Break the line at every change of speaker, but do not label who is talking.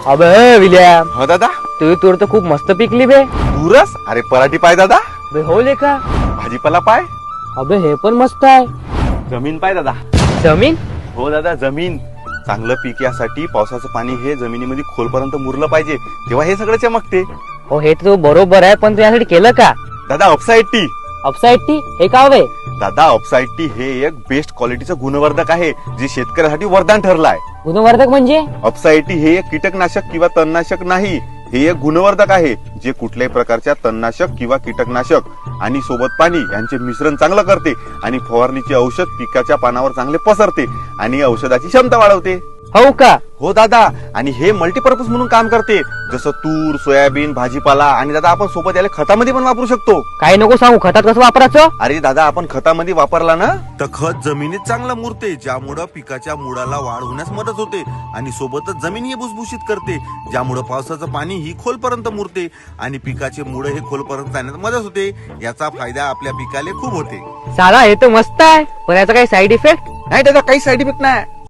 अबे विलियम,
हो दादा.
तुझी तूर तर खूप मस्त पिकली बे.
दूरच अरे पराठी पाय दादा.
बे हो लेका.
भाजीपाला पाय.
अबे हे पण मस्त आहे.
जमीन पाय दादा.
जमीन.
हो दादा जमीन. चांगलं पीक यासाठी पावसाचं पाणी हे जमिनीमध्ये खोलपर्यंत मुरलं पाहिजे, तेव्हा हे सगळं चमकते.
हो हे तर बरोबर आहे, पण तू यासाठी केलं का?
दादा ऑक्साईड टी.
अपसाइड टी हे का हवे?
दादा ऑक्साईड टी हे एक बेस्ट क्वालिटीचं गुणवर्धक आहे, जे शेतकऱ्यासाठी वरदान ठरलं आहे.
गुणवर्धक म्हणजे?
ऑक्साईड टी हे एक कीटकनाशक किंवा तणनाशक नाही, हे एक गुणवर्धक आहे, जे कुठल्याही प्रकारच्या तणनाशक किंवा कीटकनाशक आणि सोबत पाणी यांचे मिश्रण चांगलं करते आणि फवारणीचे औषध पिकाच्या पानावर चांगले पसरते आणि औषधाची क्षमता वाढवते.
हो का?
हो दादा. आणि हे मल्टीपर्पज म्हणून काम करते, जसं तूर, सोयाबीन, भाजीपाला आणि दादा आपण सोबत याला खतामध्ये पण वापरू शकतो.
काही नको सांगू, खतात कसं वापरायचं?
अरे दादा आपण खतामध्ये वापरला ना तर खत जमिनीत चांगलं मुरते, ज्यामुळं पिकाच्या मुळाला वाढ होण्यास मदत होते आणि सोबतच जमीन ही भुसभुशीत करते, ज्यामुळं पावसाचं पाणी ही खोलपर्यंत मुरते आणि पिकाचे मुळ हे खोलपर्यंत जाण्यास मदत होते. याचा फायदा आपल्या पिकाला खूप होते.
साला हे तर मस्त आहे, पण याचा काही साईड इफेक्ट?
नाही दादा काही साईड इफेक्ट नाही.